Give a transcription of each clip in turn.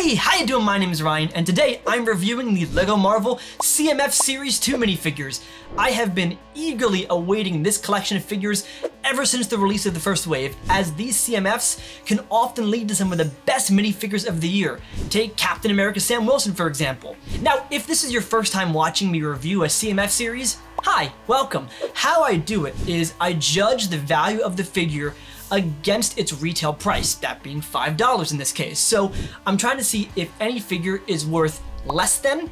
Hey, how you doing? My name is Ryan, and today I'm reviewing the LEGO Marvel CMF Series 2 minifigures. I have been eagerly awaiting this collection of figures ever since the release of the first wave, as these CMFs can often lead to some of the best minifigures of the year. Take Captain America Sam Wilson, for example. Now, if this is your first time watching me review a CMF series, hi, welcome. How I do it is I judge the value of the figure against its retail price, that being $5 in this case. So I'm trying to see if any figure is worth less than,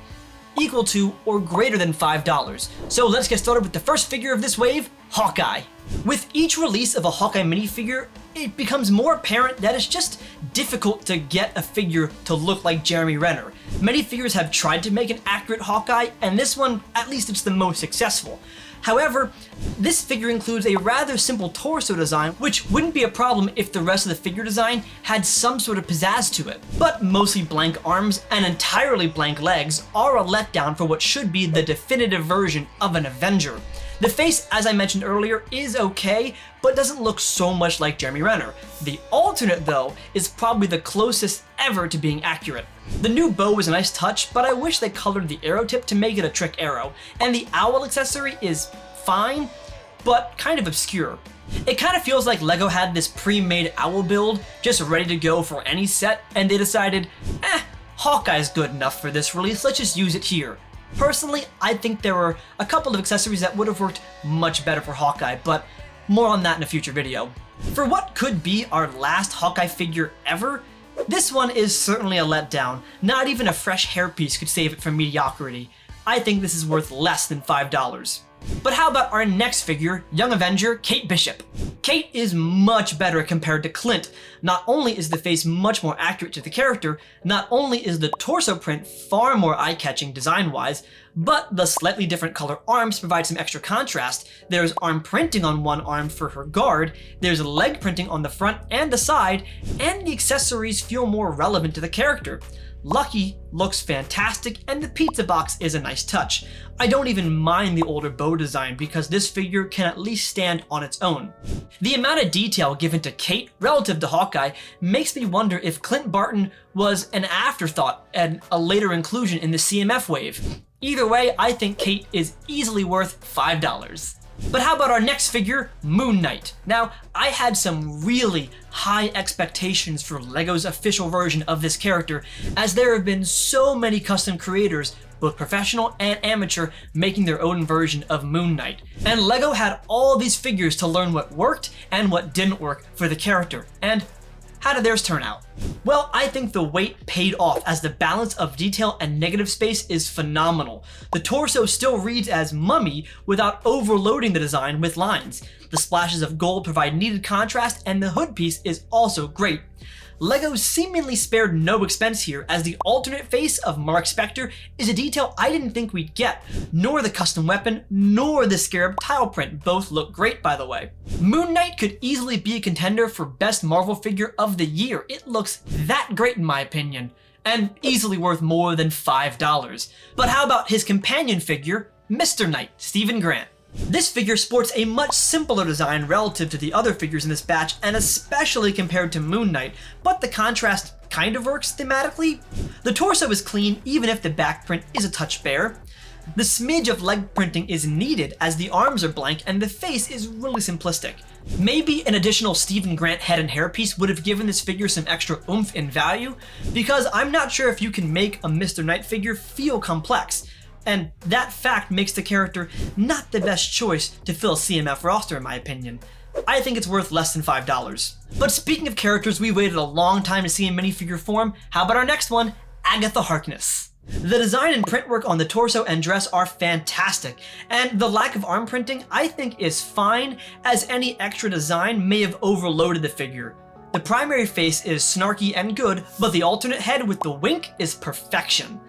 equal to, or greater than $5. So let's get started with the first figure of this wave, Hawkeye. With each release of a Hawkeye minifigure, it becomes more apparent that it's just difficult to get a figure to look like Jeremy Renner. Many figures have tried to make an accurate Hawkeye, and this one, at least it's the most successful. However, this figure includes a rather simple torso design, which wouldn't be a problem if the rest of the figure design had some sort of pizzazz to it. But mostly blank arms and entirely blank legs are a letdown for what should be the definitive version of an Avenger. The face, as I mentioned earlier, is okay, but doesn't look so much like Jeremy Renner. The alternate, though, is probably the closest ever to being accurate. The new bow is a nice touch, but I wish they colored the arrow tip to make it a trick arrow, and the owl accessory is fine, but kind of obscure. It kind of feels like LEGO had this pre-made owl build just ready to go for any set, and they decided, Hawkeye's good enough for this release, let's just use it here. Personally, I think there were a couple of accessories that would have worked much better for Hawkeye, but more on that in a future video. For what could be our last Hawkeye figure ever, this one is certainly a letdown. Not even a fresh hairpiece could save it from mediocrity. I think this is worth less than $5. But how about our next figure, Young Avenger Kate Bishop? Kate is much better compared to Clint. Not only is the face much more accurate to the character, not only is the torso print far more eye-catching design-wise, but the slightly different color arms provide some extra contrast. There's arm printing on one arm for her guard, there's leg printing on the front and the side, and the accessories feel more relevant to the character. Lucky looks fantastic, and the pizza box is a nice touch. I don't even mind the older bow design because this figure can at least stand on its own. The amount of detail given to Kate relative to Hawkeye makes me wonder if Clint Barton was an afterthought and a later inclusion in the CMF wave. Either way, I think Kate is easily worth $5. But how about our next figure, Moon Knight? Now, I had some really high expectations for LEGO's official version of this character, as there have been so many custom creators, both professional and amateur, making their own version of Moon Knight. And LEGO had all these figures to learn what worked and what didn't work for the character. And how did theirs turn out? Well, I think the wait paid off, as the balance of detail and negative space is phenomenal. The torso still reads as mummy without overloading the design with lines. The splashes of gold provide needed contrast, and the hood piece is also great. LEGO seemingly spared no expense here, as the alternate face of Mark Spector is a detail I didn't think we'd get, nor the custom weapon, nor the scarab tile print. Both look great, by the way. Moon Knight could easily be a contender for best Marvel figure of the year. It looks that great in my opinion, and easily worth more than $5. But how about his companion figure, Mr. Knight, Stephen Grant? This figure sports a much simpler design relative to the other figures in this batch, and especially compared to Moon Knight, but the contrast kind of works thematically. The torso is clean, even if the back print is a touch bare. The smidge of leg printing is needed, as the arms are blank and the face is really simplistic. Maybe an additional Stephen Grant head and hairpiece would have given this figure some extra oomph and value, because I'm not sure if you can make a Mr. Knight figure feel complex. And that fact makes the character not the best choice to fill a CMF roster, in my opinion. I think it's worth less than $5. But speaking of characters we waited a long time to see in minifigure form, how about our next one, Agatha Harkness? The design and print work on the torso and dress are fantastic, and the lack of arm printing I think is fine, as any extra design may have overloaded the figure. The primary face is snarky and good, but the alternate head with the wink is perfection.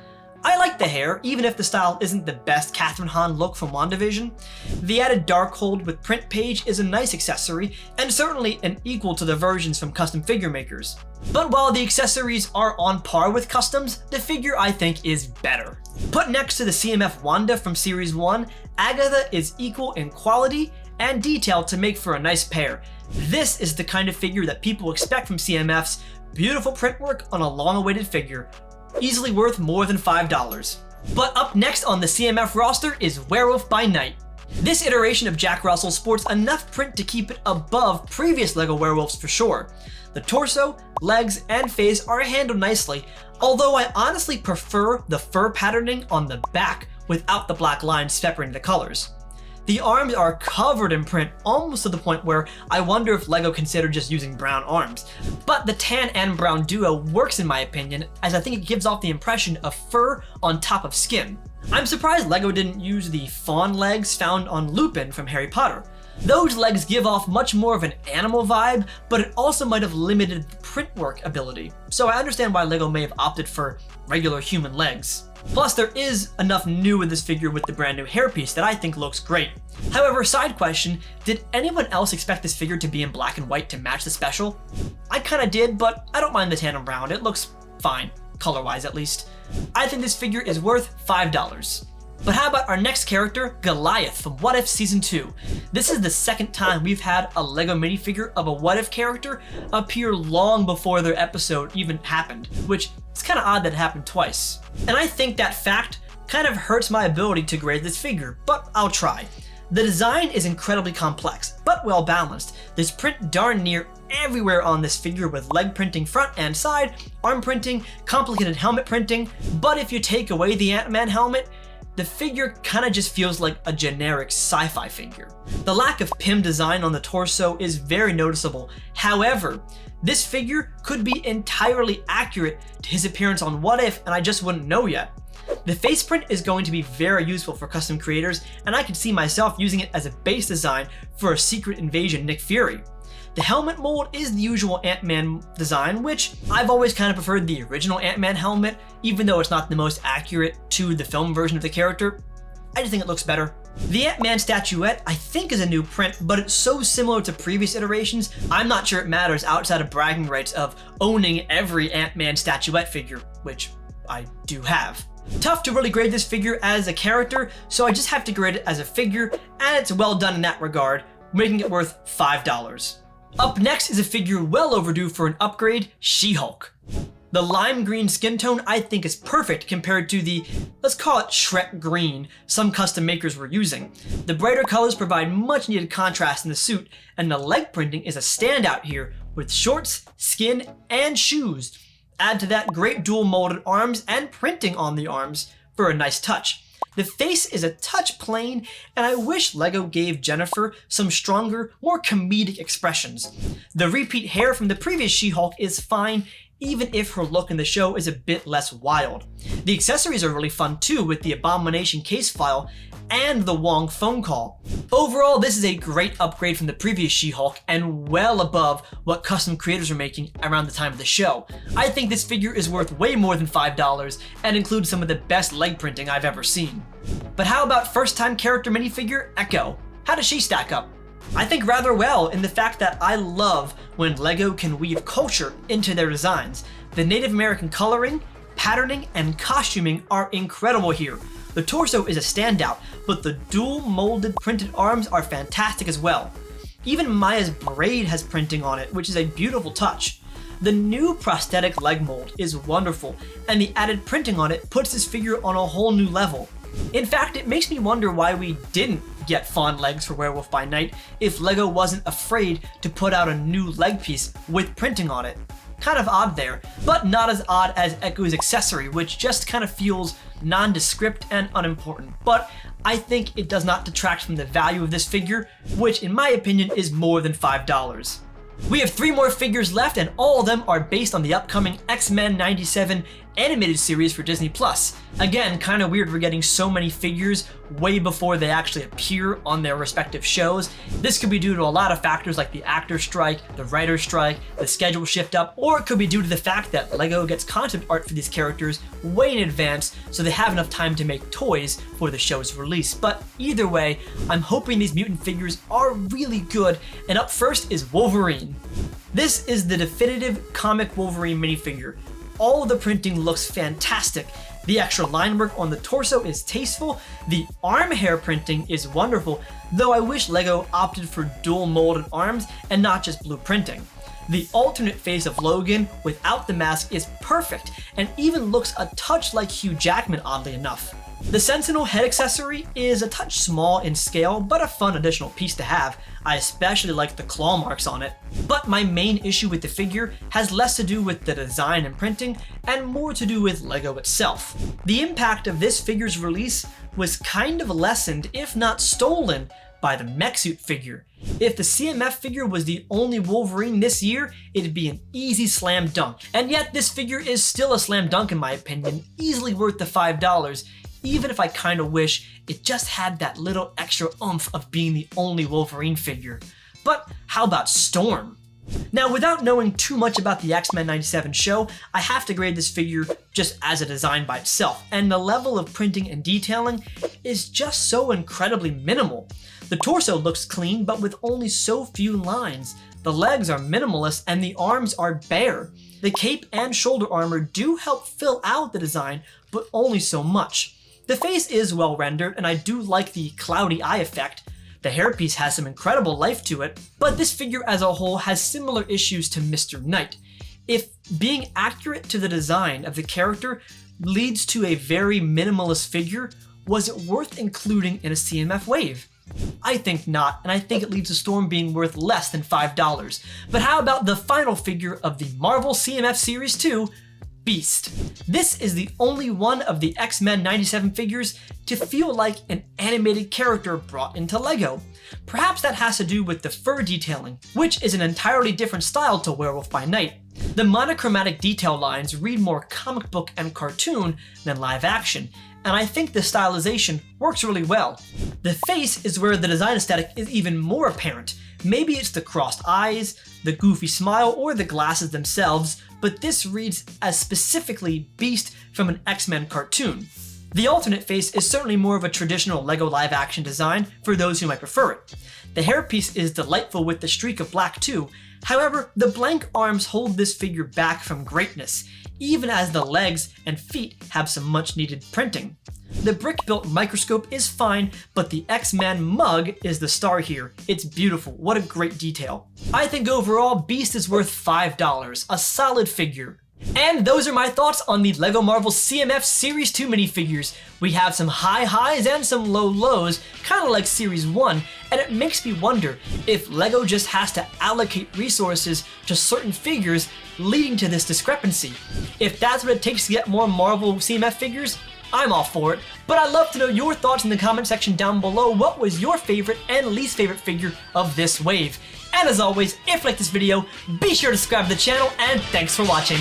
I like the hair, even if the style isn't the best Catherine Hahn look from WandaVision. The added Darkhold with print page is a nice accessory, and certainly an equal to the versions from custom figure makers. But while the accessories are on par with customs, the figure I think is better. Put next to the CMF Wanda from Series 1, Agatha is equal in quality and detail to make for a nice pair. This is the kind of figure that people expect from CMFs, beautiful print work on a long-awaited figure, easily worth more than $5. But up next on the CMF roster is Werewolf by Night. This iteration of Jack Russell sports enough print to keep it above previous LEGO Werewolves for sure. The torso, legs, and face are handled nicely, although I honestly prefer the fur patterning on the back without the black lines separating the colors. The arms are covered in print almost to the point where I wonder if LEGO considered just using brown arms. But the tan and brown duo works in my opinion, as I think it gives off the impression of fur on top of skin. I'm surprised LEGO didn't use the fawn legs found on Lupin from Harry Potter. Those legs give off much more of an animal vibe, but it also might have limited the print work ability. So I understand why LEGO may have opted for regular human legs. Plus, there is enough new in this figure with the brand new hairpiece that I think looks great. However, side question, did anyone else expect this figure to be in black and white to match the special? I kinda did, but I don't mind the tan and brown. It looks fine, color-wise at least. I think this figure is worth $5. But how about our next character, Goliath from What If Season 2? This is the second time we've had a LEGO minifigure of a What If character appear long before their episode even happened, which is kind of odd that it happened twice. And I think that fact kind of hurts my ability to grade this figure, but I'll try. The design is incredibly complex, but well balanced. There's print darn near everywhere on this figure with leg printing front and side, arm printing, complicated helmet printing, but if you take away the Ant-Man helmet, the figure kinda just feels like a generic sci-fi figure. The lack of PIM design on the torso is very noticeable. However, this figure could be entirely accurate to his appearance on What If, and I just wouldn't know yet. The face print is going to be very useful for custom creators, and I could see myself using it as a base design for a Secret Invasion Nick Fury. The helmet mold is the usual Ant-Man design, which I've always kind of preferred the original Ant-Man helmet, even though it's not the most accurate to the film version of the character. I just think it looks better. The Ant-Man statuette I think is a new print, but it's so similar to previous iterations, I'm not sure it matters outside of bragging rights of owning every Ant-Man statuette figure, which I do have. Tough to really grade this figure as a character, so I just have to grade it as a figure, and it's well done in that regard, making it worth $5. Up next is a figure well overdue for an upgrade, SheHulk. The lime green skin tone I think is perfect compared to the, let's call it Shrek green, some custom makers were using. The brighter colors provide much needed contrast in the suit, and the leg printing is a standout here with shorts, skin, and shoes. Add to that great dual molded arms and printing on the arms for a nice touch. The face is a touch plain, and I wish LEGO gave Jennifer some stronger, more comedic expressions. The repeat hair from the previous She-Hulk is fine, even if her look in the show is a bit less wild. The accessories are really fun too, with the Abomination case file and the Wong phone call. Overall, this is a great upgrade from the previous She-Hulk and well above what custom creators were making around the time of the show. I think this figure is worth way more than $5 and includes some of the best leg printing I've ever seen. But how about first-time character minifigure Echo? How does she stack up? I think rather well in the fact that I love when LEGO can weave culture into their designs. The Native American coloring, patterning, and costuming are incredible here. The torso is a standout, but the dual molded printed arms are fantastic as well. Even Maya's braid has printing on it, which is a beautiful touch. The new prosthetic leg mold is wonderful, and the added printing on it puts this figure on a whole new level. In fact, it makes me wonder why we didn't get fawn legs for Werewolf by Night if LEGO wasn't afraid to put out a new leg piece with printing on it. Kind of odd there, but not as odd as Echo's accessory, which just kind of feels nondescript and unimportant. But I think it does not detract from the value of this figure, which in my opinion is more than $5. We have 3 more figures left, and all of them are based on the upcoming XMen 97 animated series for Disney+. Again, kind of weird we're getting so many figures way before they actually appear on their respective shows. This could be due to a lot of factors like the actor strike, the writer strike, the schedule shift up, or it could be due to the fact that LEGO gets concept art for these characters way in advance so they have enough time to make toys for the show's release. But either way, I'm hoping these mutant figures are really good, and up first is Wolverine. This is the definitive comic Wolverine minifigure. All the printing looks fantastic. The extra line work on the torso is tasteful, the arm hair printing is wonderful, though I wish LEGO opted for dual molded arms and not just blue printing. The alternate face of Logan without the mask is perfect and even looks a touch like Hugh Jackman, oddly enough. The Sentinel head accessory is a touch small in scale, but a fun additional piece to have. I especially like the claw marks on it. But my main issue with the figure has less to do with the design and printing and more to do with LEGO itself. The impact of this figure's release was kind of lessened, if not stolen, by the mech suit figure. If the CMF figure was the only Wolverine this year, it'd be an easy slam dunk. And yet this figure is still a slam dunk in my opinion, easily worth the $5, even if I kinda wish it just had that little extra oomph of being the only Wolverine figure. But how about Storm? Now, without knowing too much about the X-Men 97 show, I have to grade this figure just as a design by itself, and the level of printing and detailing is just so incredibly minimal. The torso looks clean, but with only so few lines. The legs are minimalist and the arms are bare. The cape and shoulder armor do help fill out the design, but only so much. The face is well rendered, and I do like the cloudy eye effect. The hairpiece has some incredible life to it, but this figure as a whole has similar issues to Mr. Knight. If being accurate to the design of the character leads to a very minimalist figure, was it worth including in a CMF wave? I think not, and I think it leaves the Storm being worth less than $5. But how about the final figure of the Marvel CMF Series 2, Beast? This is the only one of the X-Men 97 figures to feel like an animated character brought into LEGO. Perhaps that has to do with the fur detailing, which is an entirely different style to Werewolf by Night. The monochromatic detail lines read more comic book and cartoon than live action, and I think the stylization works really well. The face is where the design aesthetic is even more apparent. Maybe it's the crossed eyes, the goofy smile, or the glasses themselves, but this reads as specifically Beast from an X-Men cartoon. The alternate face is certainly more of a traditional LEGO live action design for those who might prefer it. The hairpiece is delightful with the streak of black too. However, the blank arms hold this figure back from greatness, even as the legs and feet have some much needed printing. The brick-built microscope is fine, but the X-Men mug is the star here. It's beautiful, what a great detail. I think overall, Beast is worth $5, a solid figure. And those are my thoughts on the LEGO Marvel CMF Series 2 minifigures. We have some high highs and some low lows, kind of like Series 1, and it makes me wonder if LEGO just has to allocate resources to certain figures, leading to this discrepancy. If that's what it takes to get more Marvel CMF figures, I'm all for it, but I'd love to know your thoughts in the comment section down below. What was your favorite and least favorite figure of this wave? And as always, if you like this video, be sure to subscribe to the channel, and thanks for watching.